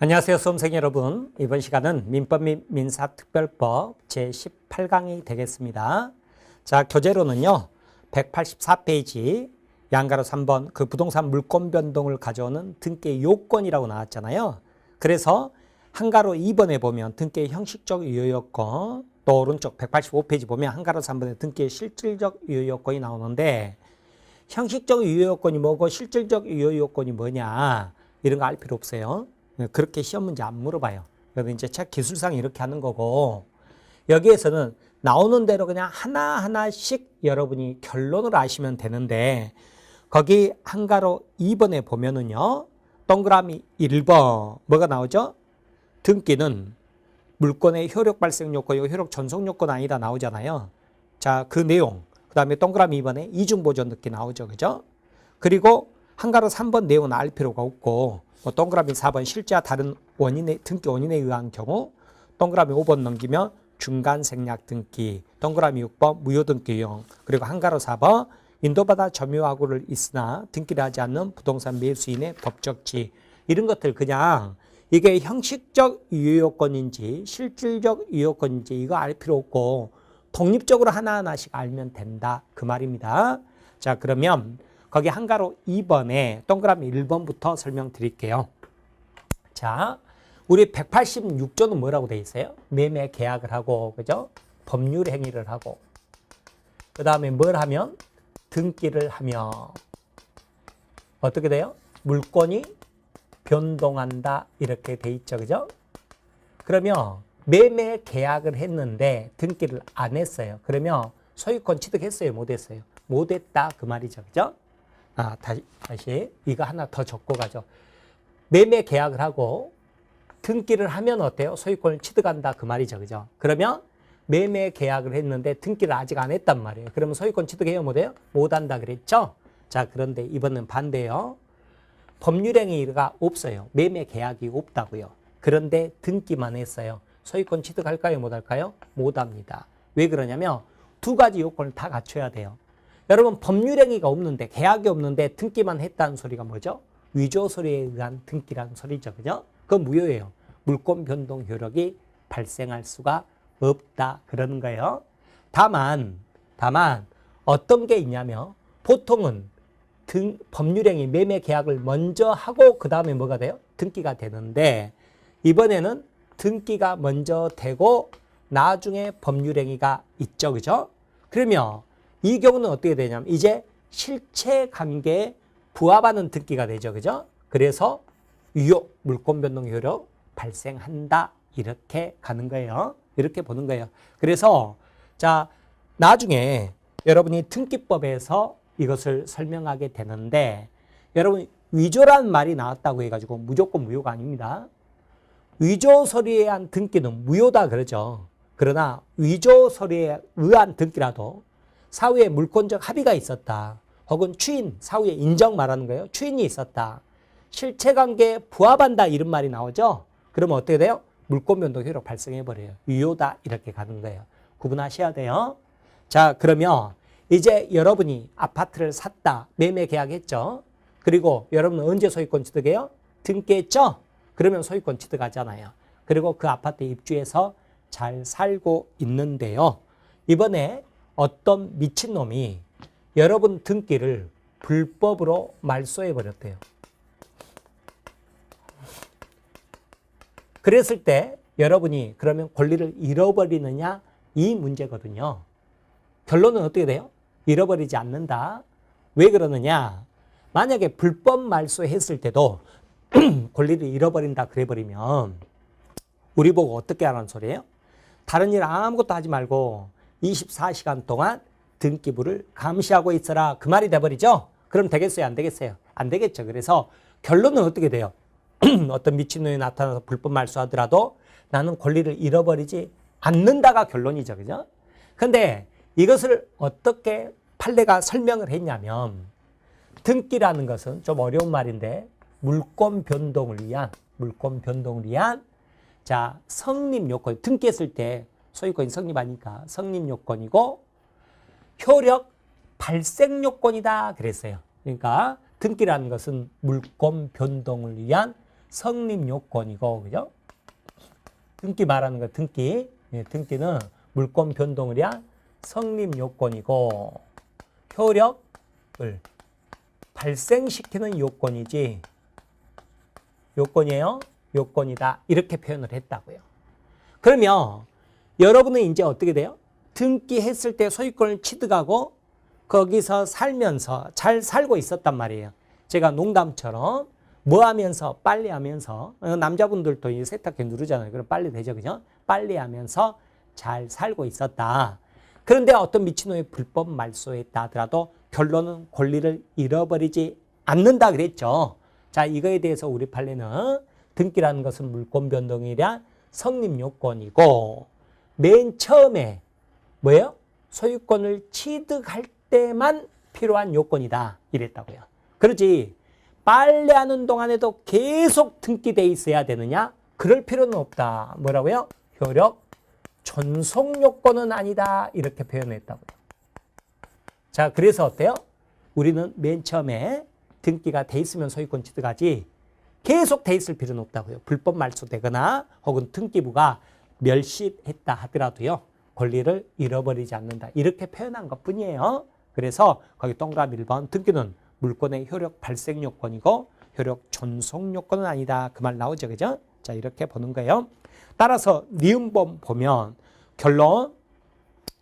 안녕하세요, 수험생 여러분. 이번 시간은 민법 및 민사특별법 제18강이 되겠습니다. 자, 교재로는요, 184페이지 양가로 3번 그 부동산 물권 변동을 가져오는 등기의 요건이라고 나왔잖아요. 그래서 한가로 2번에 보면 등기의 형식적 유효요건, 또 오른쪽 185페이지 보면 한가로 3번에 등기의 실질적 유효요건이 나오는데, 형식적 유효요건이 뭐고 실질적 유효요건이 뭐냐, 이런 거 알 필요 없어요. 그렇게 시험 문제 안 물어봐요. 그래서 이제 책 기술상 이렇게 하는 거고, 여기에서는 나오는 대로 그냥 하나하나씩 여러분이 결론을 아시면 되는데, 거기 한가로 2번에 보면은요, 동그라미 1번 뭐가 나오죠? 등기는 물권의 효력 발생 요건이고 효력 전속 요건 아니다 나오잖아요. 자, 그 내용, 그 다음에 동그라미 2번에 이중 보존 등기 나오죠. 그죠? 그리고 한가로 3번 내용은 알 필요가 없고, 동그라미 4번 실제와 다른 원인의 등기 원인에 의한 경우, 동그라미 5번 넘기면 중간 생략 등기, 동그라미 6번 무효 등기 유형, 그리고 한가로 4번 인도받아 점유하고를 있으나 등기를 하지 않는 부동산 매수인의 법적 지위, 이런 것들 그냥 이게 형식적 유효요건인지 실질적 유효요건인지 이거 알 필요 없고 독립적으로 하나하나씩 알면 된다, 그 말입니다. 자, 그러면 거기 한가로 2번에 동그라미 1번부터 설명드릴게요. 자, 우리 186조는 뭐라고 돼 있어요? 매매 계약을 하고, 그죠? 법률 행위를 하고, 그 다음에 뭘 하면? 등기를 하면 어떻게 돼요? 물권이 변동한다, 이렇게 돼 있죠, 그죠? 그러면 매매 계약을 했는데 등기를 안 했어요. 그러면 소유권 취득했어요, 못 했어요? 못 했다, 그 말이죠, 그죠? 다시 이거 하나 더 적고 가죠. 매매 계약을 하고 등기를 하면 어때요? 소유권을 취득한다, 그 말이죠, 그죠? 그러면 매매 계약을 했는데 등기를 아직 안 했단 말이에요. 그러면 소유권 취득해요, 못해요? 못한다 그랬죠? 자, 그런데 이번엔 반대요. 법률행위가 없어요. 매매 계약이 없다고요. 그런데 등기만 했어요. 소유권 취득할까요, 못할까요? 못합니다. 왜 그러냐면 두 가지 요건을 다 갖춰야 돼요. 여러분, 법률행위가 없는데, 계약이 없는데 등기만 했다는 소리가 뭐죠? 위조서류에 의한 등기라는 소리죠, 그죠? 그건 무효예요. 물권 변동 효력이 발생할 수가 없다, 그러는 거예요. 다만 어떤 게 있냐면, 보통은 법률행위, 매매 계약을 먼저 하고 그 다음에 뭐가 돼요? 등기가 되는데, 이번에는 등기가 먼저 되고 나중에 법률행위가 있죠, 그죠? 그러면 이 경우는 어떻게 되냐면 이제 실체관계에 부합하는 등기가 되죠, 그죠? 그래서 유효, 물권 변동 효력 발생한다, 이렇게 가는 거예요. 이렇게 보는 거예요. 그래서 자, 나중에 여러분이 등기법에서 이것을 설명하게 되는데, 여러분 위조란 말이 나왔다고 해가지고 무조건 무효가 아닙니다. 위조 서류에 의한 등기는 무효다 그러죠. 그러나 위조 서류에 의한 등기라도 사후에 물권적 합의가 있었다, 혹은 추인, 사후에 인정 말하는 거예요. 추인이 있었다, 실체관계에 부합한다, 이런 말이 나오죠. 그러면 어떻게 돼요? 물권 변동 효력 발생해버려요. 유효다, 이렇게 가는 거예요. 구분하셔야 돼요. 자, 그러면 이제 여러분이 아파트를 샀다, 매매 계약했죠. 그리고 여러분은 언제 소유권 취득해요? 등기했죠. 그러면 소유권 취득하잖아요. 그리고 그 아파트에 입주해서 잘 살고 있는데요. 이번에 어떤 미친놈이 여러분 등기를 불법으로 말소해버렸대요. 그랬을 때 여러분이 그러면 권리를 잃어버리느냐, 이 문제거든요. 결론은 어떻게 돼요? 잃어버리지 않는다. 왜 그러느냐? 만약에 불법 말소했을 때도 권리를 잃어버린다 그래버리면 우리 보고 어떻게 하라는 소리예요? 다른 일 아무것도 하지 말고 24시간 동안 등기부를 감시하고 있어라, 그 말이 돼버리죠? 그럼 되겠어요, 안 되겠어요? 안 되겠죠. 그래서 결론은 어떻게 돼요? 어떤 미친놈이 나타나서 불법 말소하더라도 나는 권리를 잃어버리지 않는다가 결론이죠, 그죠? 근데 이것을 어떻게 판례가 설명을 했냐면, 등기라는 것은 좀 어려운 말인데 물권 변동을 위한 자, 성립 요건, 등기했을 때 소유권이 성립하니까 성립 요건이고 효력 발생 요건이다 그랬어요. 그러니까 등기라는 것은 물권 변동을 위한 성립 요건이고, 그죠? 등기 말하는 거, 등기. 예, 등기는 물권 변동을 위한 성립 요건이고, 효력을 발생시키는 요건이지, 요건이에요? 요건이다. 이렇게 표현을 했다고요. 그러면 여러분은 이제 어떻게 돼요? 등기했을 때 소유권을 취득하고 거기서 살면서 잘 살고 있었단 말이에요. 제가 농담처럼 뭐 하면서 빨리 하면서 남자분들도 이 세탁기 누르잖아요. 그럼 빨리 되죠. 그죠? 빨리 하면서 잘 살고 있었다. 그런데 어떤 미친놈이 불법 말소했다 하더라도 결론은 권리를 잃어버리지 않는다 그랬죠. 자, 이거에 대해서 우리 판례는 등기라는 것은 물권 변동이란 성립 요건이고 맨 처음에 뭐예요? 소유권을 취득할 때만 필요한 요건이다 이랬다고요. 그렇지 빨래하는 동안에도 계속 등기돼 있어야 되느냐? 그럴 필요는 없다. 뭐라고요? 효력 존속 요건은 아니다 이렇게 표현했다고요. 자, 그래서 어때요? 우리는 맨 처음에 등기가 돼 있으면 소유권 취득하지 계속 돼 있을 필요는 없다고요. 불법 말소되거나 혹은 등기부가 멸실했다 하더라도요. 권리를 잃어버리지 않는다. 이렇게 표현한 것뿐이에요. 그래서 거기 동그라미 1번 등기는 물권의 효력 발생 요건이고 효력 존속 요건은 아니다. 그 말 나오죠. 그죠? 자, 이렇게 보는 거예요. 따라서 니은번 보면 결론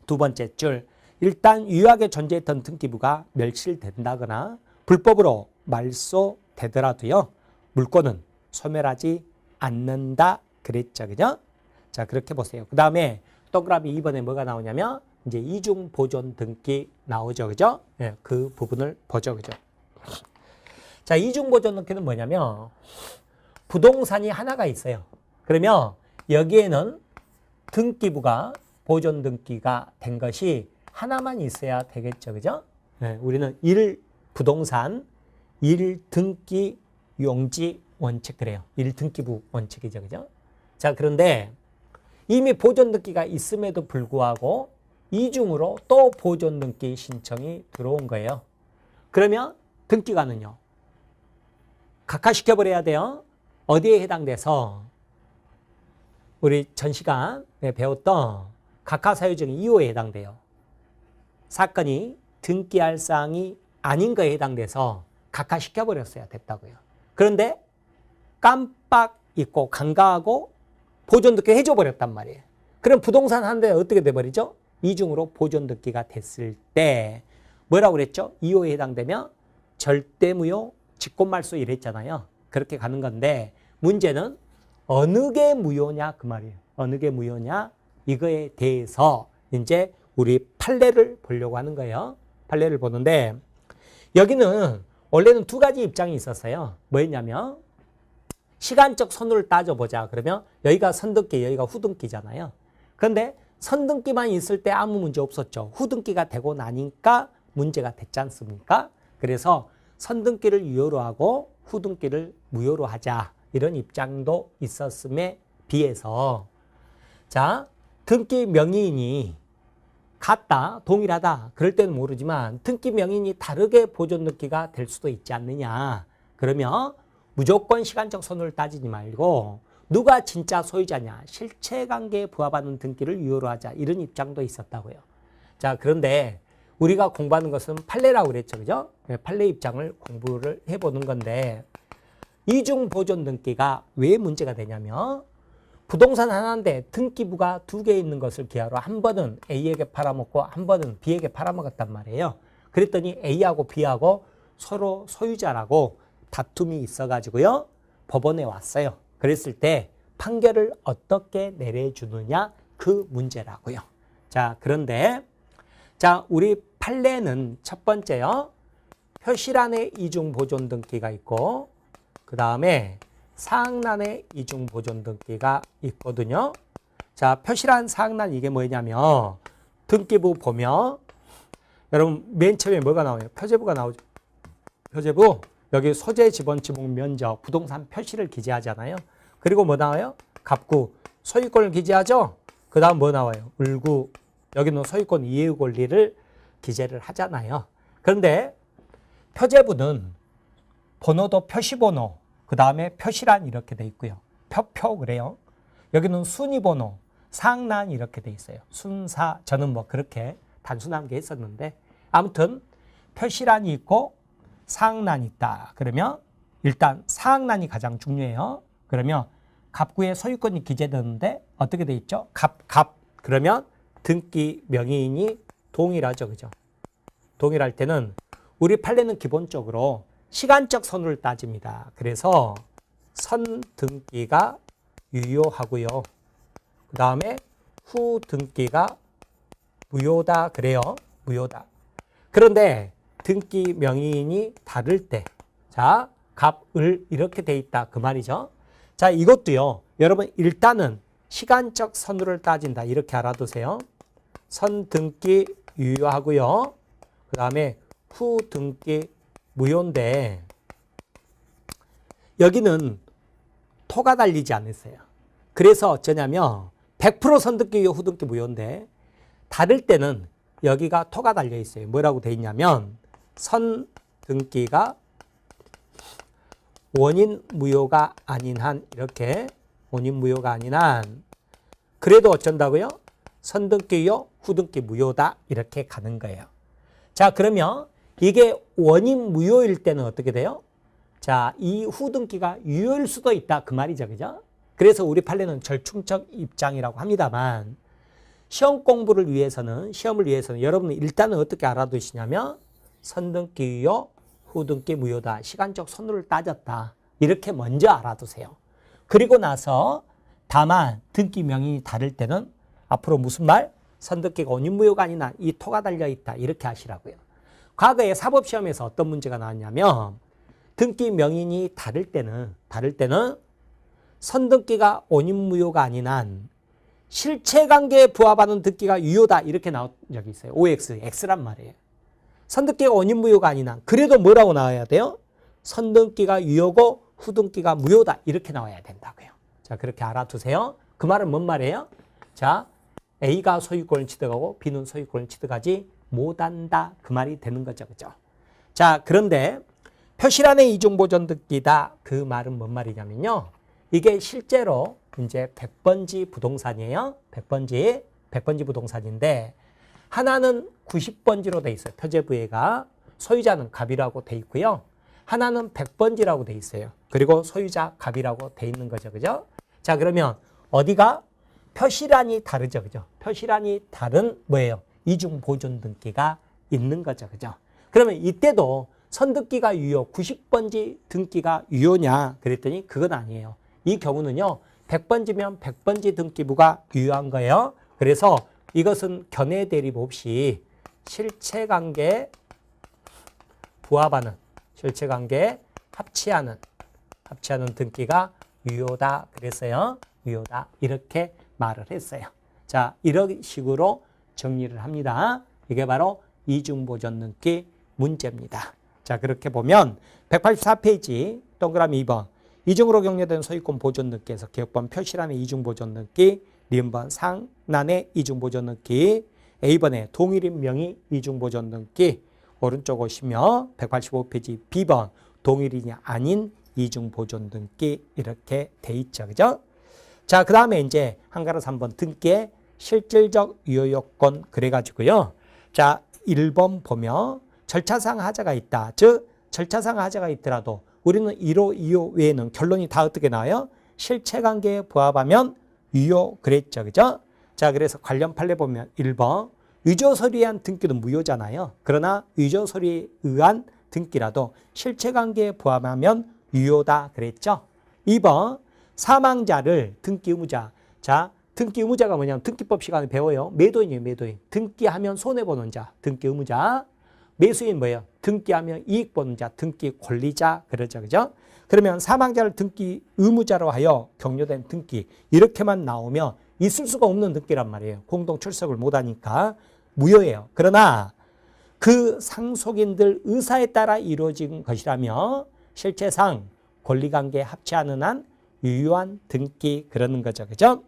두 번째 줄 일단 유효하게 존재했던 등기부가 멸실된다거나 불법으로 말소되더라도요. 물권은 소멸하지 않는다 그랬죠. 그죠? 자, 그렇게 보세요. 그 다음에 동그라미 2번에 뭐가 나오냐면 이제 이중 보존 등기 나오죠. 그죠? 예, 그 부분을 보죠. 그죠? 자, 이중 보존 등기는 뭐냐면 부동산이 하나가 있어요. 그러면 여기에는 등기부가 보존 등기가 된 것이 하나만 있어야 되겠죠. 그죠? 예, 우리는 1부동산, 1등기 용지 원칙 그래요. 1등기부 원칙이죠. 그죠? 자, 그런데 이미 보존 등기가 있음에도 불구하고 이중으로 또 보존 등기 신청이 들어온 거예요. 그러면 등기관은요. 각하시켜버려야 돼요. 어디에 해당돼서 우리 전 시간에 배웠던 각하사유증 2호에 해당돼요. 사건이 등기할 사항이 아닌 거에 해당돼서 각하시켜버렸어야 됐다고요. 그런데 깜빡 잊고 간과하고 보존 등기 해줘버렸단 말이에요. 그럼 부동산 한 대 어떻게 돼버리죠? 이중으로 보존 등기가 됐을 때 뭐라고 그랬죠? 2호에 해당되면 절대무효 직권말소 이랬잖아요. 그렇게 가는 건데 문제는 어느 게 무효냐 그 말이에요. 어느 게 무효냐 이거에 대해서 이제 우리 판례를 보려고 하는 거예요. 판례를 보는데 여기는 원래는 두 가지 입장이 있었어요. 뭐였냐면 시간적 선후를 따져보자. 그러면 여기가 선등기, 여기가 후등기잖아요. 그런데 선등기만 있을 때 아무 문제 없었죠. 후등기가 되고 나니까 문제가 됐지 않습니까? 그래서 선등기를 유효로 하고 후등기를 무효로 하자. 이런 입장도 있었음에 비해서 자, 등기 명의인이 같다, 동일하다. 그럴 때는 모르지만 등기 명의인이 다르게 보존 등기가 될 수도 있지 않느냐. 그러면 무조건 시간적 선후를 따지지 말고 누가 진짜 소유자냐, 실체관계에 부합하는 등기를 유효로 하자. 이런 입장도 있었다고요. 자, 그런데 우리가 공부하는 것은 판례라고 그랬죠. 그죠? 판례 입장을 공부를 해보는 건데 이중 보존 등기가 왜 문제가 되냐면 부동산 하나인데 등기부가 두 개 있는 것을 기하로 한 번은 A에게 팔아먹고 한 번은 B에게 팔아먹었단 말이에요. 그랬더니 A하고 B하고 서로 소유자라고 다툼이 있어가지고요. 법원에 왔어요. 그랬을 때 판결을 어떻게 내려주느냐 그 문제라고요. 자, 그런데 자, 우리 판례는 첫 번째요. 표시란에 이중 보존 등기가 있고 그 다음에 사항란에 이중 보존 등기가 있거든요. 자, 표시란 사항란 이게 뭐냐면 등기부 보면 여러분 맨 처음에 뭐가 나와요? 표제부가 나오죠. 표제부 여기 소재 지번 지목 면적 부동산 표시를 기재하잖아요. 그리고 뭐 나와요? 갑구 소유권을 기재하죠. 그 다음 뭐 나와요? 을구 여기는 소유권 이해 권리를 기재를 하잖아요. 그런데 표제부는 번호도 표시번호 그 다음에 표시란 이렇게 돼 있고요. 표표 그래요. 여기는 순위번호, 상란 이렇게 돼 있어요. 순사, 저는 뭐 그렇게 단순한 게 있었는데 아무튼 표시란이 있고 상란이 있다. 그러면 일단 상란이 가장 중요해요. 그러면 갑구에 소유권이 기재되는데 어떻게 돼 있죠? 갑. 그러면 등기 명의인이 동일하죠. 그죠? 동일할 때는 우리 판례는 기본적으로 시간적 선후를 따집니다. 그래서 선 등기가 유효하고요. 그 다음에 후 등기가 무효다 그래요. 무효다. 그런데 등기 명의인이 다를 때, 자, 갑을 이렇게 돼 있다 그 말이죠. 자, 이것도요. 여러분 일단은 시간적 선후를 따진다 이렇게 알아두세요. 선 등기 유효하고요. 그 다음에 후 등기 무효인데 여기는 토가 달리지 않았어요. 그래서 어쩌냐면 100% 선등기 유효, 후등기 무효인데 다를 때는 여기가 토가 달려 있어요. 뭐라고 돼 있냐면 선등기가 원인 무효가 아닌 한 이렇게 원인 무효가 아닌 한 그래도 어쩐다고요? 선등기 유효, 후등기 무효다 이렇게 가는 거예요. 자, 그러면 이게 원인 무효일 때는 어떻게 돼요? 자, 이 후등기가 유효일 수도 있다 그 말이죠. 그죠? 그래서 우리 판례는 절충적 입장이라고 합니다만 시험을 위해서는 여러분은 일단은 어떻게 알아두시냐면 선등기 유효, 후등기 무효다. 시간적 선후를 따졌다. 이렇게 먼저 알아두세요. 그리고 나서 다만 등기 명의인이 다를 때는 앞으로 무슨 말? 선등기가 원인 무효가 아니나 이 토가 달려있다. 이렇게 하시라고요. 과거에 사법시험에서 어떤 문제가 나왔냐면 등기 명의인이 다를 때는 선등기가 원인 무효가 아닌 한 실체관계에 부합하는 등기가 유효다. 이렇게 나온 적이 있어요. OX, X란 말이에요. 선등기가 원인 무효가 아닌 한 그래도 뭐라고 나와야 돼요? 선등기가 유효고 후등기가 무효다. 이렇게 나와야 된다고요. 자, 그렇게 알아두세요. 그 말은 뭔 말이에요? 자, A가 소유권을 취득하고 B는 소유권을 취득하지 못한다. 그 말이 되는 거죠. 그죠? 자, 그런데 표시란의 이중보존 등기다. 그 말은 뭔 말이냐면요. 이게 실제로 이제 100번지 부동산이에요. 100번지 부동산인데 하나는 90번지로 돼 있어요. 표제부에가 소유자는 갑이라고 돼 있고요. 하나는 100번지라고 돼 있어요. 그리고 소유자 갑이라고 돼 있는 거죠. 그죠? 자, 그러면 어디가 표시란이 다르죠. 그죠? 표시란이 다른 뭐예요? 이중 보존 등기가 있는 거죠. 그죠? 그러면 이때도 선등기가 유효, 90번지 등기가 유효냐? 그랬더니 그건 아니에요. 이 경우는요. 100번지면 100번지 등기부가 유효한 거예요. 그래서 이것은 견해 대립 없이 실체관계에 부합하는, 실체관계에 합치하는 등기가 유효다. 그랬어요. 유효다. 이렇게 말을 했어요. 자, 이런 식으로 정리를 합니다. 이게 바로 이중보존 등기 문제입니다. 자, 그렇게 보면 184페이지 동그라미 2번 이중으로 격려된 소유권 보존 등기에서 기억번 표시란의 이중보존 등기, 니은번 상란의 이중보존 등기, A번에 동일인 명의 이중보존 등기, 오른쪽 오시면 185페이지 B번 동일인이 아닌 이중보존 등기 이렇게 돼 있죠. 그죠? 자, 그 다음에 이제 한가로 3번 등기의 실질적 유효 요건 그래가지고요. 자, 1번 보면 절차상 하자가 있다. 즉 절차상 하자가 있더라도 우리는 1호, 2호 외에는 결론이 다 어떻게 나와요? 실체관계에 부합하면 유효 그랬죠. 그죠? 자, 그래서 관련 판례 보면 1번 위조서류에 의한 등기는 무효잖아요. 그러나 위조서류에 의한 등기라도 실체관계에 부합하면 유효다 그랬죠. 2번 사망자를 등기 의무자. 자, 등기 의무자가 뭐냐면 등기법 시간에 배워요. 매도인이에요. 매도인. 등기하면 손해보는 자. 등기 의무자. 매수인 뭐예요? 등기하면 이익 보는 자, 등기 권리자 그러죠. 그죠? 그러면 사망자를 등기 의무자로 하여 격려된 등기 이렇게만 나오면 있을 수가 없는 등기란 말이에요. 공동 출석을 못하니까 무효예요. 그러나 그 상속인들 의사에 따라 이루어진 것이라며 실체상 권리관계에 합치하는 한 유효한 등기 그러는 거죠. 그죠?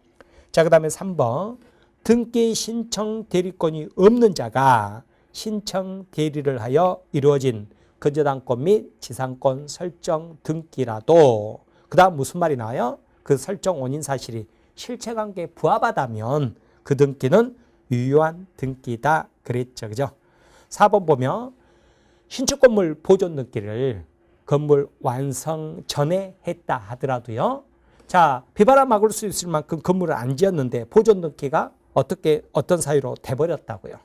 자, 그 다음에 3번 등기 신청 대리권이 없는 자가 신청 대리를 하여 이루어진 거저당권 및 지상권 설정 등기라도 그 다음 무슨 말이 나와요? 그 설정 원인 사실이 실체관계에 부합하다면 그 등기는 유효한 등기다 그랬죠. 그죠? 4번 보면 신축 건물 보존 등기를 건물 완성 전에 했다 하더라도요. 자, 비바람 막을 수 있을 만큼 건물을 안 지었는데 보존 등기가 어떤 사유로 돼버렸다고요.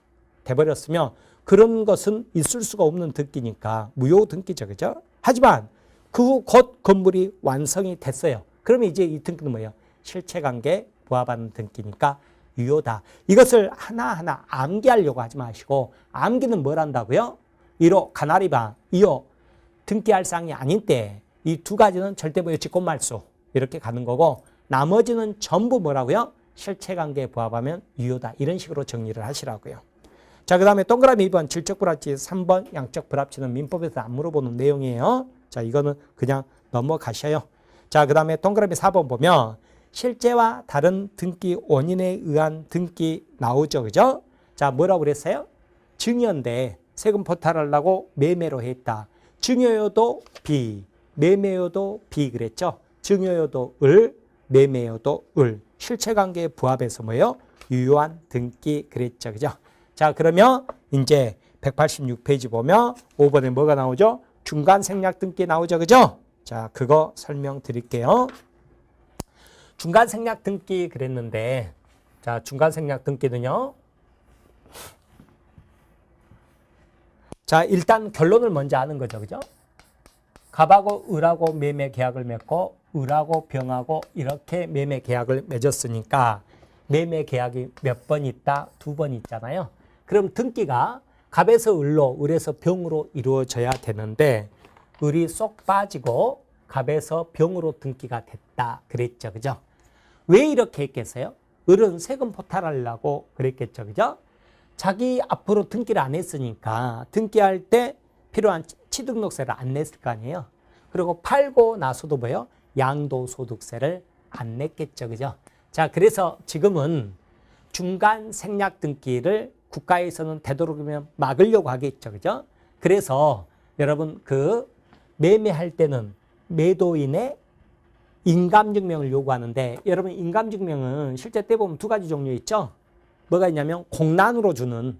돼버렸으면 그런 것은 있을 수가 없는 등기니까 무효 등기죠. 그죠? 하지만 그 후 곧 건물이 완성이 됐어요. 그러면 이제 이 등기는 뭐예요? 실체관계에 부합하는 등기니까 유효다. 이것을 하나하나 암기하려고 하지 마시고 암기는 뭘 한다고요? 1호 가나리바, 2호 등기할 사항이 아닌 때 이 두 가지는 절대 무효 직권 말소 이렇게 가는 거고 나머지는 전부 뭐라고요? 실체관계에 부합하면 유효다. 이런 식으로 정리를 하시라고요. 자, 그 다음에 동그라미 2번 질적 불합치, 3번 양적 불합치는 민법에서 안 물어보는 내용이에요. 자, 이거는 그냥 넘어가셔요. 자, 그 다음에 동그라미 4번 보면 실제와 다른 등기 원인에 의한 등기 나오죠. 그죠? 자, 뭐라고 그랬어요? 증여인데 세금 포탈하려고 매매로 했다. 증여여도 B, 매매여도 B 그랬죠. 증여여도 을, 매매여도 을. 실체관계에 부합해서 뭐예요? 유효한 등기 그랬죠. 그죠? 자, 그러면 이제 186페이지 보면 5번에 뭐가 나오죠? 중간 생략 등기 나오죠. 그죠? 자, 그거 설명드릴게요. 중간 생략 등기 그랬는데, 자, 중간 생략 등기는요. 자, 일단 결론을 먼저 아는 거죠. 그죠? 갑하고 을하고 매매 계약을 맺고 을하고 병하고 이렇게 매매 계약을 맺었으니까 매매 계약이 몇 번 있다? 2번 있잖아요. 그럼 등기가 갑에서 을로, 을에서 병으로 이루어져야 되는데 을이 쏙 빠지고 갑에서 병으로 등기가 됐다 그랬죠. 그죠? 왜 이렇게 했겠어요? 을은 세금 포탈하려고 그랬겠죠. 그죠? 자기 앞으로 등기를 안 했으니까 등기할 때 필요한 취등록세를 안 냈을 거 아니에요. 그리고 팔고 나서도 뭐예요? 양도소득세를 안 냈겠죠. 그죠? 자, 그래서 지금은 중간 생략 등기를 국가에서는 되도록이면 막으려고 하겠죠. 그죠? 그래서 여러분 그 매매할 때는 매도인의 인감증명을 요구하는데 여러분 인감증명은 실제 때 보면 두 가지 종류 있죠. 뭐가 있냐면 공란으로 주는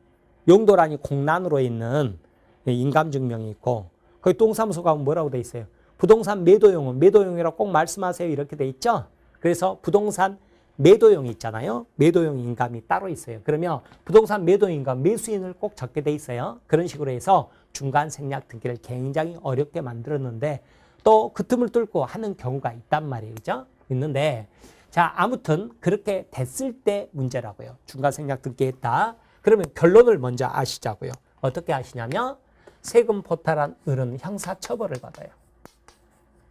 용도란이 공란으로 있는 인감증명이 있고 거기 동사무소 가면 뭐라고 돼 있어요? 부동산 매도용은 매도용이라고 꼭 말씀하세요 이렇게 돼 있죠. 그래서 부동산 매도용이 있잖아요. 매도용 인감이 따로 있어요. 그러면 부동산 매도인감 매수인을 꼭 적게 돼 있어요. 그런 식으로 해서 중간 생략 등기를 굉장히 어렵게 만들었는데 또 그 틈을 뚫고 하는 경우가 있단 말이에요. 그죠? 있는데 자, 아무튼 그렇게 됐을 때 문제라고요. 중간 생략 등기했다. 그러면 결론을 먼저 아시자고요. 어떻게 아시냐면 세금 포탈한 을은 형사처벌을 받아요.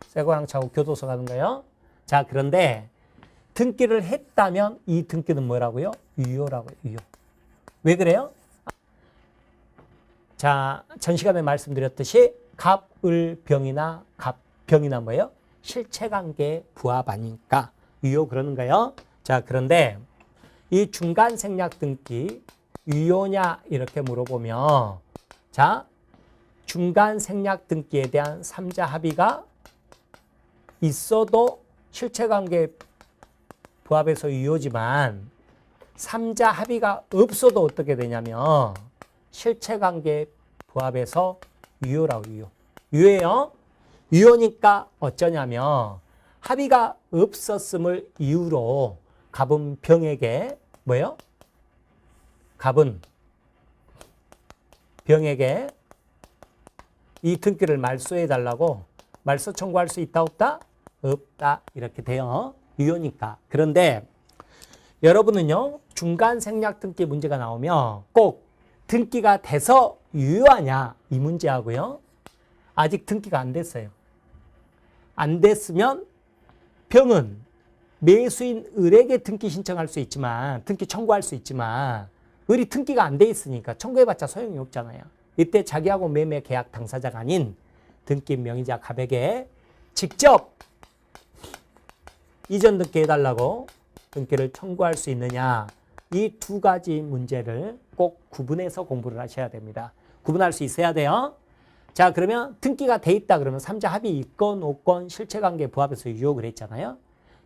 세고랑 차고 교도소 가는 거예요. 자, 그런데 등기를 했다면 이 등기는 뭐라고요? 유효라고요. 유효. 왜 그래요? 자, 전 시간에 말씀드렸듯이 갑, 을, 병이나 병이나 뭐예요? 실체관계에 부합하니까 유효 그러는 거예요. 자, 그런데 이 중간 생략 등기 유효냐 이렇게 물어보면 자, 중간 생략 등기에 대한 3자 합의가 있어도 실체관계에 부합해서 유효지만 3자 합의가 없어도 어떻게 되냐면 실체관계에 부합해서 유효라고 유효. 유효예요. 유효니까 어쩌냐면 합의가 없었음을 이유로 갑은 병에게 뭐예요? 갑은 병에게 이 등기를 말소해 달라고 말소 청구할 수 있다 없다? 없다 이렇게 돼요. 유효니까. 그런데 여러분은요 중간 생략 등기 문제가 나오면 꼭 등기가 돼서 유효하냐 이 문제하고요. 아직 등기가 안 됐어요. 안 됐으면 병은 매수인 을에게 등기 신청할 수 있지만 등기 청구할 수 있지만 을이 등기가 안 돼 있으니까 청구해봤자 소용이 없잖아요. 이때 자기하고 매매 계약 당사자가 아닌 등기 명의자 갑에게 직접 이전 등기 해달라고 등기를 청구할 수 있느냐 이 두 가지 문제를 꼭 구분해서 공부를 하셔야 됩니다. 구분할 수 있어야 돼요. 자, 그러면 등기가 돼 있다 그러면 삼자 합의 이권, 오권, 실체관계 부합에서 유효를 했잖아요.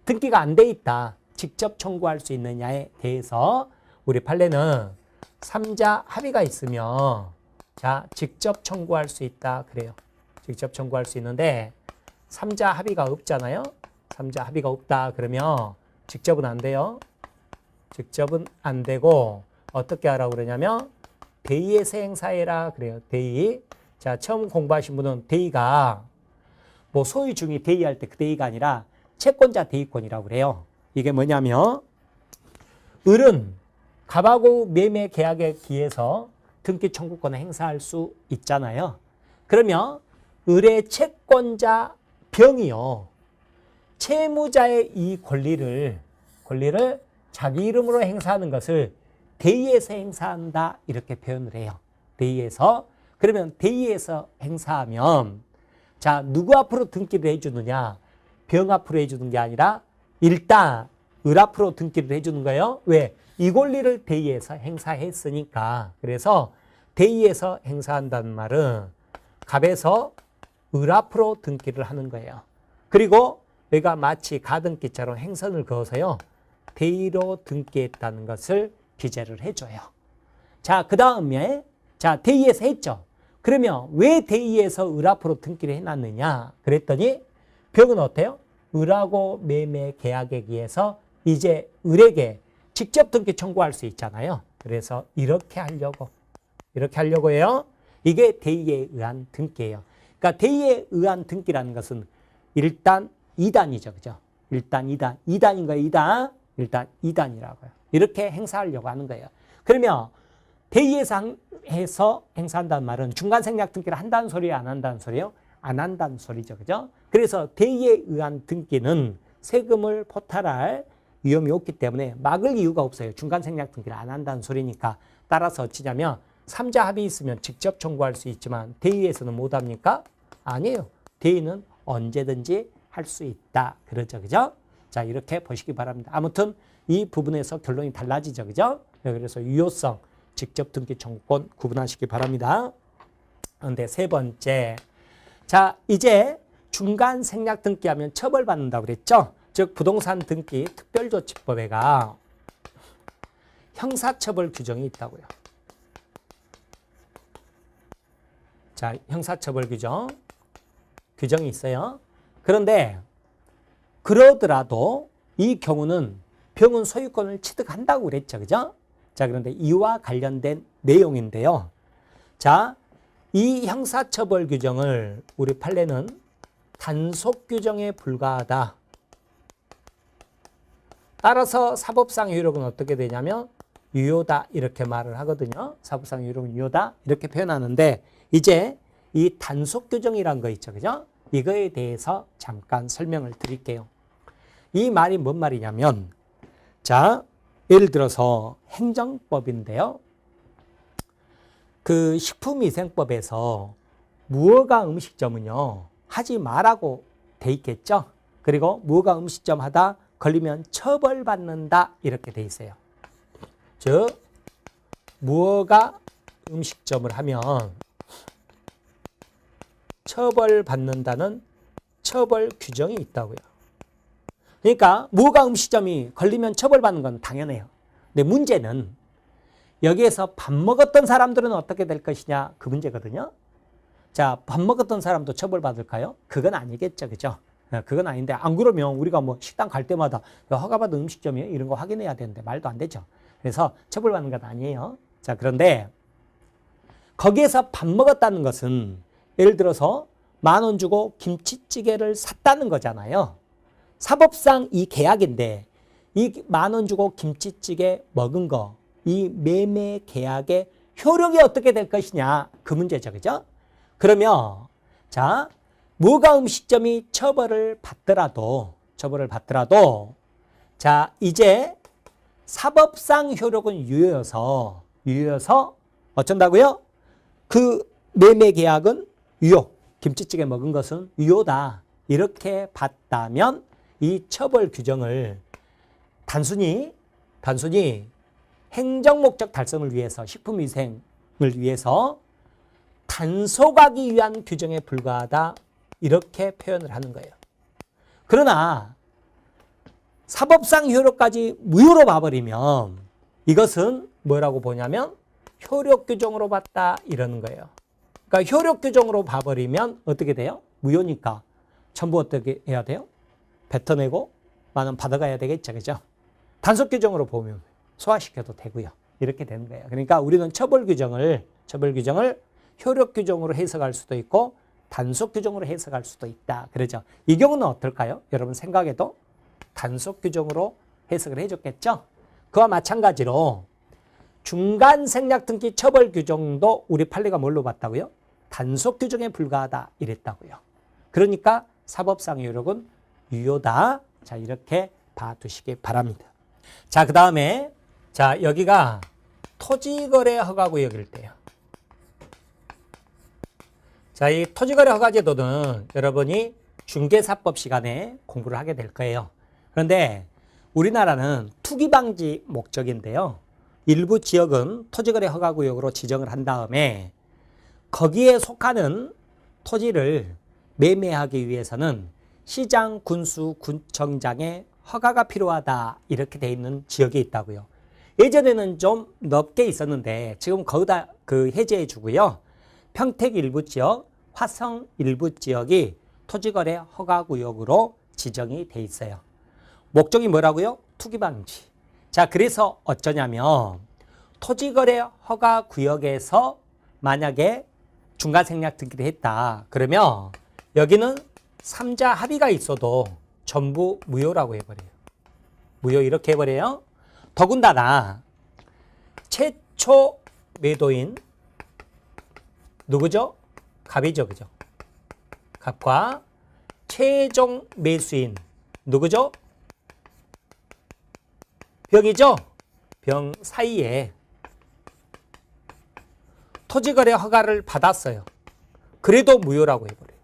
등기가 안 돼 있다. 직접 청구할 수 있느냐에 대해서 우리 판례는 삼자 합의가 있으면 자, 직접 청구할 수 있다 그래요. 직접 청구할 수 있는데 삼자 합의가 없잖아요. 삼자 합의가 없다 그러면 직접은 안 돼요. 직접은 안 되고 어떻게 하라고 그러냐면 대의에서 행사해라 그래요. 대의. 자, 처음 공부하신 분은 대의가 뭐 소유 중이 대의할 때 그 대의가 아니라 채권자 대의권이라고 그래요. 이게 뭐냐면 을은 갑하고 매매 계약에 기해서 등기 청구권을 행사할 수 있잖아요. 그러면 을의 채권자 병이요. 채무자의 이 권리를 자기 이름으로 행사하는 것을 대의에서 행사한다 이렇게 표현을 해요. 대의에서. 그러면 대의에서 행사하면 자, 누구 앞으로 등기를 해주느냐? 병 앞으로 해주는 게 아니라 일단 을 앞으로 등기를 해주는 거예요. 왜? 이 권리를 대의에서 행사했으니까. 그래서 대의에서 행사한다는 말은 갑에서 을 앞으로 등기를 하는 거예요. 그리고 여기가 마치 가등기처럼 행선을 그어서요. 대의로 등기했다는 것을 기재를 해줘요. 자, 그 다음에 자, 대의에서 했죠. 그러면 왜 대의에서 을 앞으로 등기를 해놨느냐? 그랬더니 병은 어때요? 을하고 매매 계약에 의해서 이제 을에게 직접 등기 청구할 수 있잖아요. 그래서 이렇게 하려고 해요. 이게 대의에 의한 등기예요. 그러니까 대의에 의한 등기라는 것은 일단 2단이죠. 그죠? 일단 2단. 2단인 거예요. 2단. 일단 2단이라고요. 이렇게 행사하려고 하는 거예요. 그러면 대의에서 행사한다는 말은 중간생략 등기를 한다는 소리예요? 안 한다는 소리예요? 안 한다는 소리죠. 그죠? 그래서 대의에 의한 등기는 세금을 포탈할 위험이 없기 때문에 막을 이유가 없어요. 중간생략 등기를 안 한다는 소리니까. 따라서 어찌냐면 삼자 합의 있으면 직접 청구할 수 있지만 대의에서는 못 합니까? 아니에요. 대의는 언제든지 할 수 있다. 그러죠. 그죠? 자, 이렇게 보시기 바랍니다. 아무튼 이 부분에서 결론이 달라지죠. 그죠? 그래서 유효성, 직접 등기 청구권 구분하시기 바랍니다. 그런데 세 번째. 자, 이제 중간 생략 등기하면 처벌받는다고 그랬죠? 즉 부동산 등기 특별조치법에가 형사처벌 규정이 있다고요. 자, 형사처벌 규정이 있어요. 그런데 그러더라도 이 경우는 병은 소유권을 취득한다고 그랬죠. 그죠? 자, 그런데 이와 관련된 내용인데요. 자, 이 형사처벌 규정을 우리 판례는 단속 규정에 불과하다. 따라서 사법상 효력은 어떻게 되냐면 유효다 이렇게 말을 하거든요. 사법상 효력은 유효다 이렇게 표현하는데 이제 이 단속 규정이란 거 있죠. 그죠? 이거에 대해서 잠깐 설명을 드릴게요. 이 말이 뭔 말이냐면 자, 예를 들어서 행정법인데요. 그 식품위생법에서 무허가 음식점은요. 하지 말라고 돼 있겠죠. 그리고 무허가 음식점 하다 걸리면 처벌받는다 이렇게 돼 있어요. 즉 무허가 음식점을 하면 처벌받는다는 처벌 규정이 있다고요. 그러니까 무허가 음식점이 걸리면 처벌받는 건 당연해요. 근데 문제는 여기에서 밥 먹었던 사람들은 어떻게 될 것이냐 그 문제거든요. 자, 밥 먹었던 사람도 처벌받을까요? 그건 아니겠죠. 그죠? 그건 아닌데 안 그러면 우리가 뭐 식당 갈 때마다 허가받은 음식점이에요? 이런 거 확인해야 되는데 말도 안 되죠. 그래서 처벌받는 건 아니에요. 자, 그런데 거기에서 밥 먹었다는 것은 예를 들어서 10,000원 주고 김치찌개를 샀다는 거잖아요. 사법상 이 계약인데 이 10,000원 주고 김치찌개 먹은 거 이 매매 계약의 효력이 어떻게 될 것이냐 그 문제죠. 그죠? 그러면 자, 무허가 음식점이 처벌을 받더라도 자, 이제 사법상 효력은 유효여서 어쩐다고요? 그 매매 계약은 유효. 김치찌개 먹은 것은 유효다. 이렇게 봤다면 이 처벌 규정을 단순히 행정 목적 달성을 위해서 식품위생을 위해서 단속하기 위한 규정에 불과하다 이렇게 표현을 하는 거예요. 그러나 사법상 효력까지 무효로 봐버리면 이것은 뭐라고 보냐면 효력 규정으로 봤다 이러는 거예요. 그러니까 효력 규정으로 봐버리면 어떻게 돼요? 무효니까 전부 어떻게 해야 돼요? 뱉어내고 만원 받아가야 되겠죠. 그죠? 단속 규정으로 보면 소화시켜도 되고요. 이렇게 되는 거예요. 그러니까 우리는 처벌 규정을 효력 규정으로 해석할 수도 있고 단속 규정으로 해석할 수도 있다. 그러죠. 이 경우는 어떨까요? 여러분 생각해도 단속 규정으로 해석을 해줬겠죠? 그와 마찬가지로 중간 생략 등기 처벌 규정도 우리 판례가 뭘로 봤다고요? 단속 규정에 불과하다 이랬다고요. 그러니까 사법상 효력은 유효다. 자, 이렇게 봐두시기 바랍니다. 자, 그 다음에 자, 여기가 토지거래 허가구역일 때요. 자, 이 토지거래 허가제도는 여러분이 중개사법 시간에 공부를 하게 될 거예요. 그런데 우리나라는 투기 방지 목적인데요. 일부 지역은 토지거래 허가구역으로 지정을 한 다음에 거기에 속하는 토지를 매매하기 위해서는 시장, 군수, 군청장의 허가가 필요하다 이렇게 돼 있는 지역이 있다고요. 예전에는 좀 넓게 있었는데 지금 거의 다 해제해 주고요. 평택 일부 지역, 화성 일부 지역이 토지거래 허가구역으로 지정이 돼 있어요. 목적이 뭐라고요? 투기방지. 자, 그래서 어쩌냐면 토지거래 허가구역에서 만약에 중간생략 등기를 했다. 그러면 여기는 3자 합의가 있어도 전부 무효라고 해버려요. 무효 이렇게 해버려요. 더군다나 최초 매도인 누구죠? 갑이죠. 그죠? 갑과 최종 매수인 누구죠? 병이죠? 병 사이에 토지거래 허가를 받았어요. 그래도 무효라고 해버려요.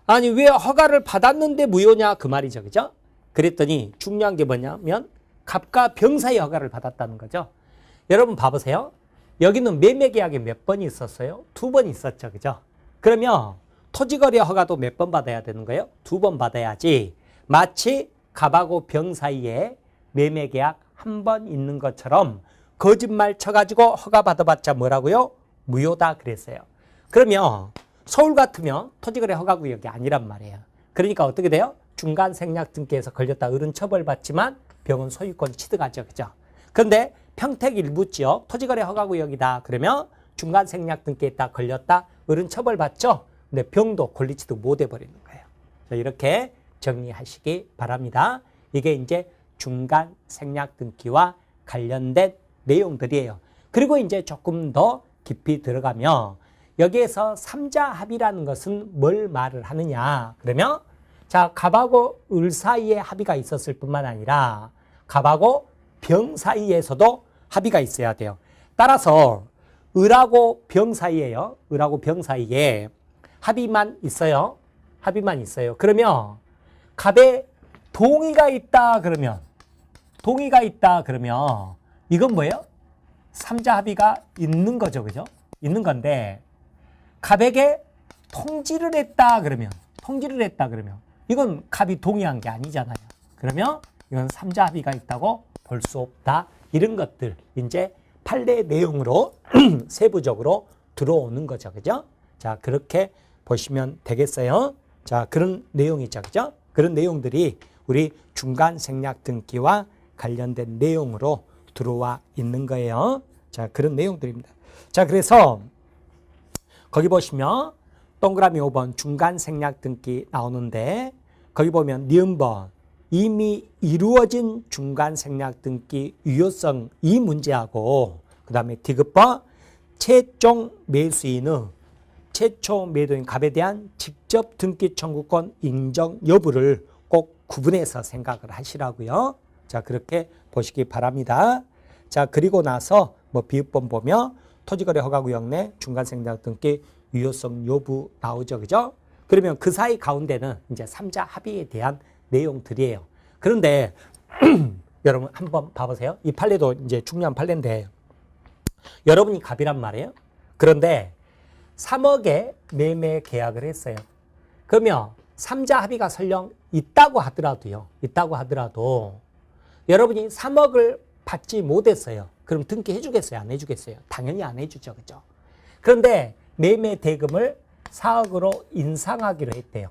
아니 왜 허가를 받았는데 무효냐 그 말이죠. 그죠? 그랬더니 중요한 게 뭐냐면 갑과 병 사이 허가를 받았다는 거죠. 여러분 봐보세요. 여기는 매매계약이 몇 번 있었어요? 2번 있었죠. 그죠? 그러면 토지거래 허가도 몇 번 받아야 되는 거예요? 2번 받아야지. 마치 갑하고 병 사이에 매매계약 1번 있는 것처럼 거짓말 쳐가지고 허가 받아봤자 뭐라고요? 무효다 그랬어요. 그러면 서울 같으면 토지거래 허가구역이 아니란 말이에요. 그러니까 어떻게 돼요? 중간 생략 등기에서 걸렸다 어른 처벌받지만 병은 소유권 취득하죠. 그죠? 그런데 평택 일부 지역 토지거래 허가구역이다. 그러면 중간 생략 등기에 걸렸다 어른 처벌받죠? 근데 병도 권리 취득 못 해버리는 거예요. 이렇게 정리하시기 바랍니다. 이게 이제 중간 생략 등기와 관련된 내용들이에요. 그리고 이제 조금 더 깊이 들어가면 여기에서 3자 합의라는 것은 뭘 말을 하느냐. 그러면 자, 갑하고 을 사이에 합의가 있었을 뿐만 아니라 갑하고 병 사이에서도 합의가 있어야 돼요. 따라서 을하고 병 사이에요. 을하고 병 사이에 합의만 있어요. 합의만 있어요. 그러면 갑에 동의가 있다 그러면 이건 뭐예요? 3자 합의가 있는 거죠. 그죠? 있는 건데 갑에게 통지를 했다 그러면 이건 갑이 동의한 게 아니잖아요. 그러면 이건 3자 합의가 있다고 볼 수 없다. 이런 것들 이제 판례 내용으로 세부적으로 들어오는 거죠. 그죠? 자, 그렇게 보시면 되겠어요. 자, 그런 내용이죠. 그죠? 그런 내용들이 우리 중간 생략 등기와 관련된 내용으로 들어와 있는 거예요. 자, 그런 내용들입니다. 자, 그래서 거기 보시면 동그라미 5번 중간 생략 등기 나오는데 거기 보면 니은번 이미 이루어진 중간 생략 등기 유효성 이 문제하고 그 다음에 디귿번 최종 매수인의 최초 매도인 갑에 대한 직접 등기 청구권 인정 여부를 꼭 구분해서 생각을 하시라고요. 자, 그렇게 보시기 바랍니다. 자, 그리고 나서 뭐 비읍번 보면 토지거래 허가구역 내 중간 생략 등기 유효성 여부 나오죠. 그죠? 그러면 그 사이 가운데는 이제 3자 합의에 대한 내용들이에요. 그런데 여러분 한번 봐보세요. 이 판례도 이제 중요한 판례인데 여러분이 갑이란 말이에요. 그런데 3억에 매매 계약을 했어요. 그러면 3자 합의가 설령 있다고 하더라도 여러분이 3억을 받지 못했어요. 그럼 등기해 주겠어요? 안 해주겠어요? 당연히 안 해주죠. 그죠? 그런데 매매 대금을 4억으로 인상하기로 했대요.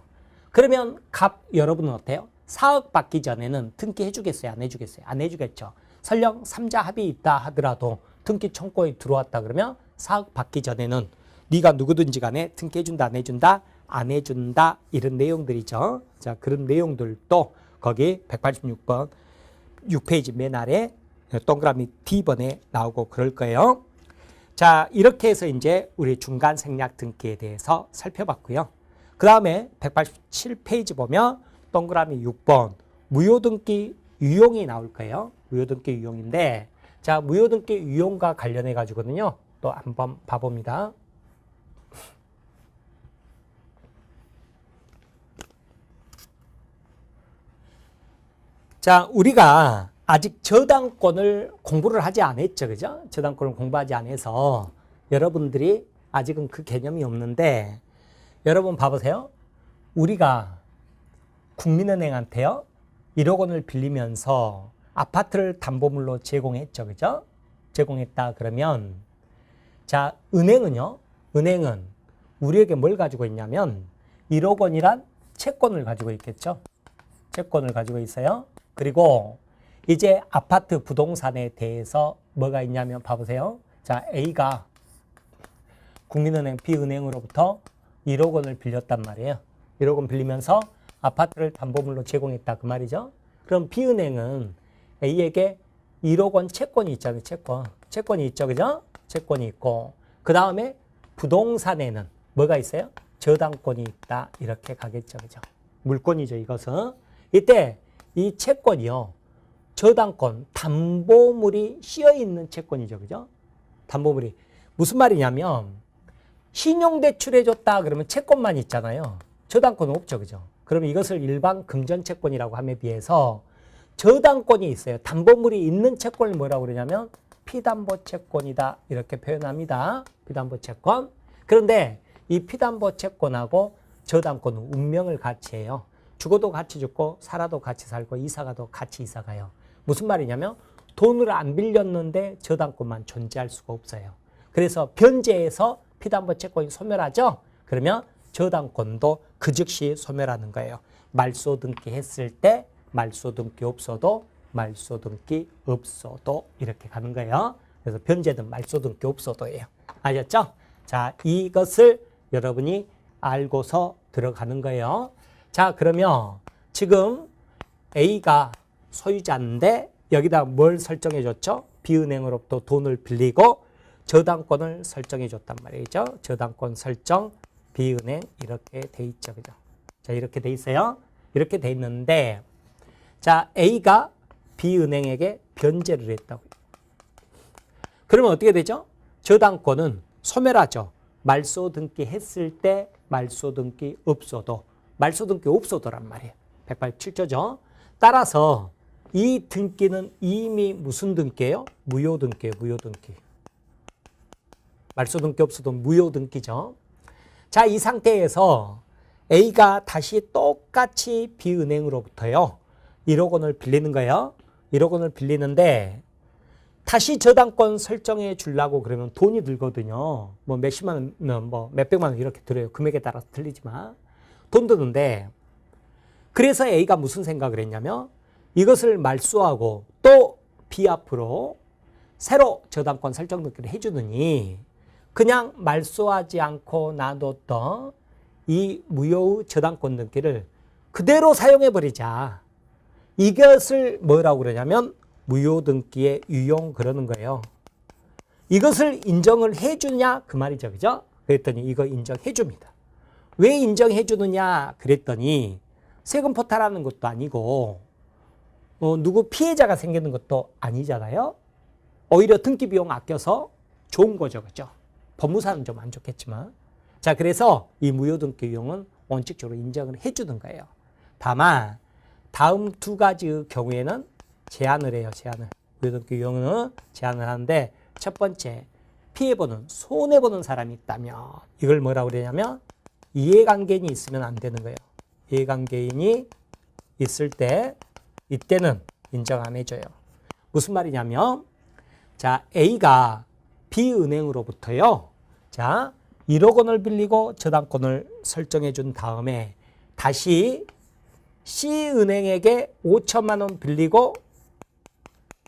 그러면 갑 여러분은 어때요? 4억 받기 전에는 등기해 주겠어요? 안 해주겠어요? 안 해주겠죠. 설령 3자 합의 있다 하더라도 등기 청구에 들어왔다 그러면 4억 받기 전에는 네가 누구든지 간에 등기해 준다 안 해준다? 안 해준다 이런 내용들이죠. 자, 그런 내용들도 거기 186번 6페이지 맨 아래 동그라미 D번에 나오고 그럴 거예요. 자, 이렇게 해서 이제 우리 중간 생략 등기에 대해서 살펴봤고요. 그 다음에 187페이지 보면 동그라미 6번 무효등기 유용이 나올 거예요. 무효등기 유용인데, 자, 무효등기 유용과 관련해 가지고는요, 또 한번 봐봅니다. 자, 우리가 아직 저당권을 공부를 하지 않았죠. 그죠? 저당권을 공부하지 않아서 여러분들이 아직은 그 개념이 없는데, 여러분 봐보세요. 우리가 국민은행한테요, 1억 원을 빌리면서 아파트를 담보물로 제공했죠. 그죠? 제공했다 그러면, 자, 은행은 우리에게 뭘 가지고 있냐면 1억 원이란 채권을 가지고 있겠죠. 채권을 가지고 있어요. 그리고 이제 아파트 부동산에 대해서 뭐가 있냐면 봐보세요. 자, A가 국민은행 B은행으로부터 1억 원을 빌렸단 말이에요. 1억 원 빌리면서 아파트를 담보물로 제공했다 그 말이죠. 그럼 B은행은 A에게 1억 원 채권이 있잖아요. 채권이 있죠. 그죠? 채권이 있고, 그 다음에 부동산에는 뭐가 있어요? 저당권이 있다. 이렇게 가겠죠. 그죠? 물권이죠. 이것은. 이때 이 채권이요, 저당권, 담보물이 씌어 있는 채권이죠. 그죠? 담보물이. 무슨 말이냐면, 신용대출해줬다 그러면 채권만 있잖아요. 저당권은 없죠. 그죠? 그러면 이것을 일반 금전채권이라고 함에 비해서 저당권이 있어요. 담보물이 있는 채권을 뭐라고 그러냐면 피담보채권이다. 이렇게 표현합니다. 피담보채권. 그런데 이 피담보채권하고 저당권은 운명을 같이 해요. 죽어도 같이 죽고 살아도 같이 살고 이사가도 같이 이사가요. 무슨 말이냐면 돈을 안 빌렸는데 저당권만 존재할 수가 없어요. 그래서 변제해서 피담보채권이 소멸하죠. 그러면 저당권도 그 즉시 소멸하는 거예요. 말소등기 했을 때 말소등기 없어도 말소등기 없어도 이렇게 가는 거예요. 그래서 변제든 말소등기 없어도예요. 아셨죠? 자, 이것을 여러분이 알고서 들어가는 거예요. 자, 그러면 지금 A가 소유자인데 여기다 뭘 설정해 줬죠? B은행으로부터 돈을 빌리고 저당권을 설정해 줬단 말이죠. 저당권 설정 B은행 이렇게 돼 있죠. 그죠? 자, 이렇게 돼 있어요. 이렇게 돼 있는데, 자, A가 B은행에게 변제를 했다고요. 그러면 어떻게 되죠? 저당권은 소멸하죠. 말소등기 했을 때 말소등기 없어도, 말소등기 없어도란 말이에요. 187조죠. 따라서 이 등기는 이미 무슨 등기예요? 무효등기예요. 무효등기. 말소등기 없어도 무효등기죠. 자, 이 상태에서 A가 다시 똑같이 B은행으로부터요, 1억 원을 빌리는 거예요. 1억 원을 빌리는데 다시 저당권 설정해 주려고 그러면 돈이 들거든요. 뭐 몇십만 원, 뭐 몇백만 원 이렇게 들어요. 금액에 따라서 틀리지만 돈 드는데, 그래서 A가 무슨 생각을 했냐면 이것을 말소하고 또 B 앞으로 새로 저당권 설정 등기를 해주느니 그냥 말소하지 않고 놔뒀던 이 무효의 저당권 등기를 그대로 사용해버리자. 이것을 뭐라고 그러냐면 무효등기의 유용 그러는 거예요. 이것을 인정을 해주냐 그 말이죠. 그죠? 그랬더니 이거 인정해 줍니다. 왜 인정해 주느냐 그랬더니 세금 포탈하는 것도 아니고 누구 피해자가 생기는 것도 아니잖아요. 오히려 등기 비용 아껴서 좋은 거죠. 그죠? 법무사는 좀 안 좋겠지만. 자, 그래서 이 무효등기 유용은 원칙적으로 인정을 해주는 거예요. 다만 다음 두 가지의 경우에는 제한을 해요. 제한을. 무효등기 유용은 제한을 하는데, 첫 번째 피해보는, 손해보는 사람이 있다면 이걸 뭐라고 그러냐면 이해관계인이 있으면 안 되는 거예요. 이해관계인이 있을 때 이때는 인정 안 해줘요. 무슨 말이냐면 자, A가 B은행으로부터요. 자, 1억 원을 빌리고 저당권을 설정해 준 다음에 다시 C은행에게 5천만 원 빌리고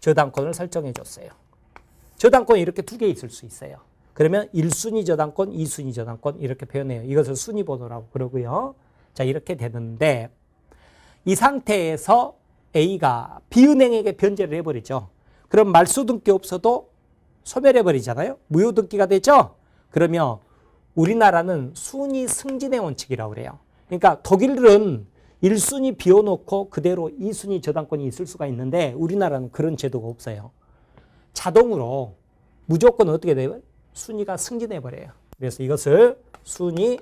저당권을 설정해 줬어요. 저당권이 이렇게 두 개 있을 수 있어요. 그러면 1순위 저당권, 2순위 저당권 이렇게 표현해요. 이것을 순위번호라고 그러고요. 자, 이렇게 되는데 이 상태에서 A가 B은행에게 변제를 해버리죠. 그럼 말소등기 없어도 소멸해버리잖아요. 무효등기가 되죠. 그러면 우리나라는 순위 승진의 원칙이라고 그래요. 그러니까 독일은 1순위 비워놓고 그대로 2순위 저당권이 있을 수가 있는데 우리나라는 그런 제도가 없어요. 자동으로 무조건 어떻게 돼요? 순위가 승진해버려요. 그래서 이것을 순위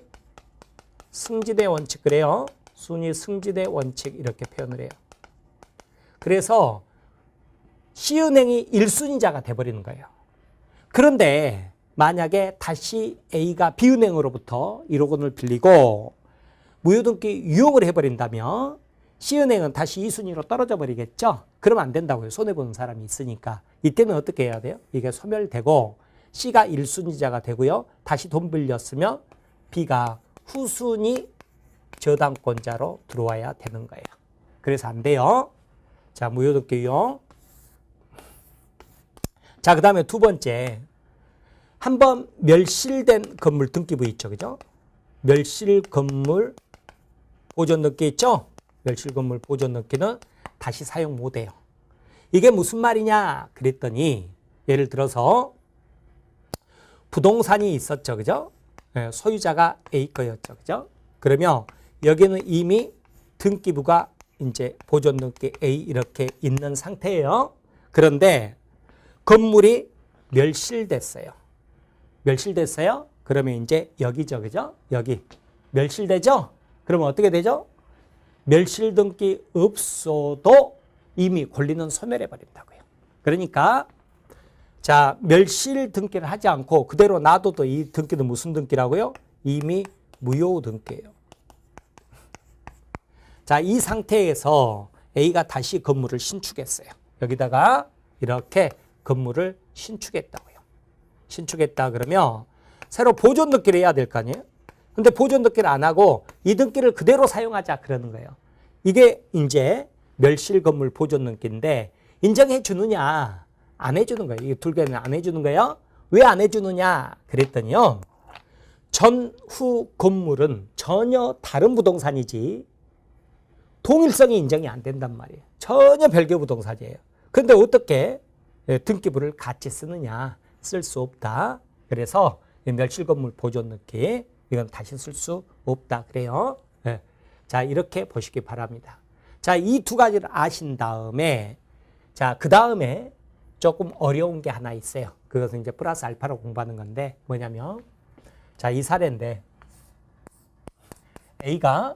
승진의 원칙 그래요. 순위 승진의 원칙 이렇게 표현을 해요. 그래서 C은행이 1순위자가 돼버리는 거예요. 그런데 만약에 다시 A가 B은행으로부터 1억 원을 빌리고 무효등기 유용을 해버린다면 C은행은 다시 2순위로 떨어져 버리겠죠. 그러면 안 된다고요. 손해보는 사람이 있으니까. 이때는 어떻게 해야 돼요? 이게 소멸되고 C가 1순위자가 되고요. 다시 돈 빌렸으면 B가 후순위 저당권자로 들어와야 되는 거예요. 그래서 안 돼요. 자, 무효등기 유용. 자, 그 다음에 두 번째. 한번 멸실된 건물 등기부 있죠. 그죠? 멸실 건물 보존 등기 있죠? 멸실 건물 보존 등기는 다시 사용 못 해요. 이게 무슨 말이냐? 그랬더니 예를 들어서 부동산이 있었죠. 그죠? 소유자가 A 거였죠. 그죠? 그러면 여기는 이미 등기부가 이제 보존 등기 A 이렇게 있는 상태예요. 그런데 건물이 멸실됐어요. 멸실됐어요? 그러면 이제 여기죠. 그죠? 여기. 멸실되죠? 그러면 어떻게 되죠? 멸실 등기 없어도 이미 권리는 소멸해 버린다고요. 그러니까 자, 멸실 등기를 하지 않고 그대로 놔둬도 이 등기는 무슨 등기라고요? 이미 무효 등기예요. 자, 이 상태에서 A가 다시 건물을 신축했어요. 여기다가 이렇게 건물을 신축했다고요. 신축했다 그러면 새로 보존 등기를 해야 될 거 아니에요? 근데 보존 등기를 안 하고 이 등기를 그대로 사용하자 그러는 거예요. 이게 이제 멸실 건물 보존 등기인데 인정해 주느냐 안 해주는 거예요. 이 둘 개는 안 해주는 거예요. 왜 안 해주느냐 그랬더니요. 전후 건물은 전혀 다른 부동산이지 동일성이 인정이 안 된단 말이에요. 전혀 별개 부동산이에요. 그런데 어떻게 등기부를 같이 쓰느냐? 쓸 수 없다. 그래서 멸실 건물 보존 등기 이건 다시 쓸 수 없다 그래요. 네. 자, 이렇게 보시기 바랍니다. 자, 이 두 가지를 아신 다음에 자, 그 다음에 조금 어려운 게 하나 있어요. 그것은 이제 플러스 알파로 공부하는 건데 뭐냐면 자, 이 사례인데 A가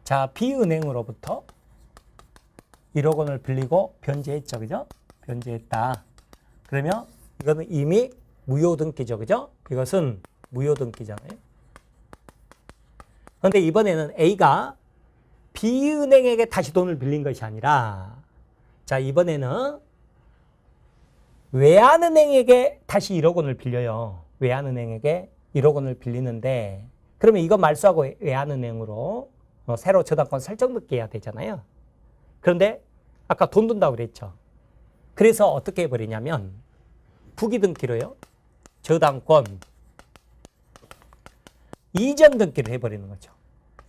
자, B은행으로부터 1억 원을 빌리고 변제했죠. 그죠? 변제했다. 그러면 이거는 이미 무효등기죠. 그죠? 이것은 무효등기잖아요. 그런데 이번에는 A가 B은행에게 다시 돈을 빌린 것이 아니라 자, 이번에는 외환은행에게 다시 1억 원을 빌려요. 외환은행에게 1억 원을 빌리는데 그러면 이거 말소하고 외환은행으로 새로 저당권 설정 등기 해야 되잖아요. 그런데 아까 돈 든다고 그랬죠. 그래서 어떻게 해버리냐면 부기 등기로요. 저당권 이전 등기를 해버리는 거죠.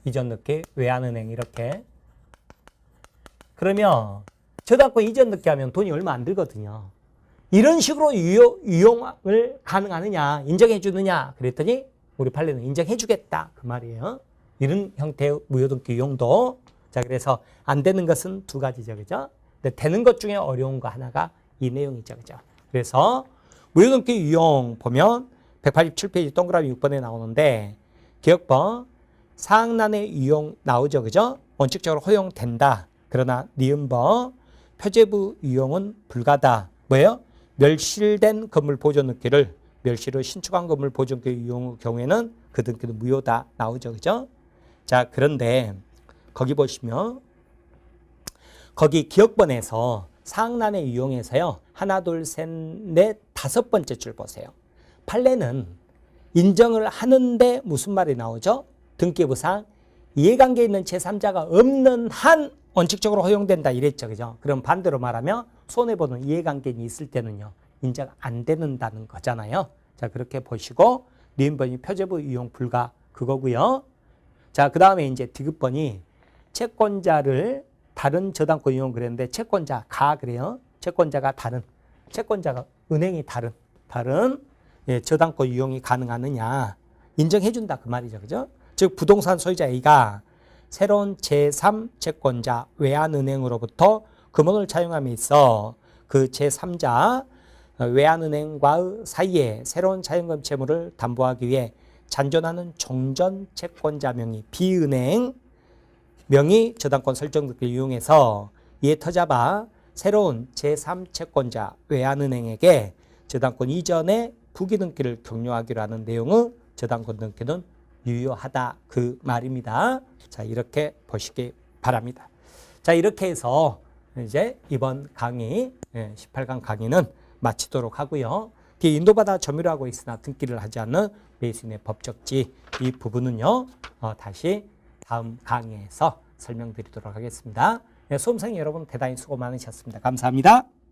이전 등기, 외환은행 이렇게. 그러면 저당권 이전 등기 하면 돈이 얼마 안 들거든요. 이런 식으로 유용을 가능하느냐, 인정해 주느냐 그랬더니 우리 판례는 인정해 주겠다 그 말이에요. 이런 형태의 무효등기 유용도. 자, 그래서 안 되는 것은 두 가지죠. 그죠? 근데 되는 것 중에 어려운 거 하나가 이 내용이죠. 그죠? 그래서 무효등기 유용 보면 187페이지 동그라미 6번에 나오는데 기억번 상란의 유용 나오죠. 그죠? 원칙적으로 허용된다. 그러나 니은번 표제부 유용은 불가다. 뭐예요? 멸실된 건물 보존 등기를 멸실 후 신축한 건물 보존 등기 이용 경우에는 그 등기는 무효다 나오죠. 그죠? 자, 그런데 거기 보시면 거기 기억번에서 상란에 이용해서요. 하나, 둘, 셋, 넷, 다섯 번째 줄 보세요. 판례는 인정을 하는데 무슨 말이 나오죠? 등기부상 이해관계 있는 제3자가 없는 한 원칙적으로 허용된다 이랬죠. 그죠? 그럼 반대로 말하면 손해보는 이해관계인이 있을 때는요. 인정 안 되는다는 거잖아요. 자, 그렇게 보시고 니은번이 표제부 이용 불가 그거고요. 자, 그 다음에 이제 디귿번이 채권자를 다른 저당권 이용 그랬는데 채권자가 그래요. 채권자가 다른 채권자가 은행이 다른 예, 저당권 이용이 가능하느냐 인정해준다 그 말이죠. 그죠? 즉 부동산 소유자 A가 새로운 제3 채권자 외환은행으로부터 금원을 차용함에 있어 그 제3자 외환은행과의 사이에 새로운 자연금 채무를 담보하기 위해 잔존하는 종전 채권자 명의 B은행 명의 저당권 설정 등기를 이용해서 이에 터잡아 새로운 제3 채권자 외환은행에게 저당권 이전에 부기 등기를 격려하기로 하는 내용의 저당권 등기는 유효하다 그 말입니다. 자, 이렇게 보시기 바랍니다. 자, 이렇게 해서 이제 이번 강의 18강 강의는 마치도록 하고요. 뒤에 인도받아 점유를 하고 있으나 등기를 하지 않는 매수인의 법적지 이 부분은요. 다시 다음 강의에서 설명드리도록 하겠습니다. 수험생 여러분 대단히 수고 많으셨습니다. 감사합니다.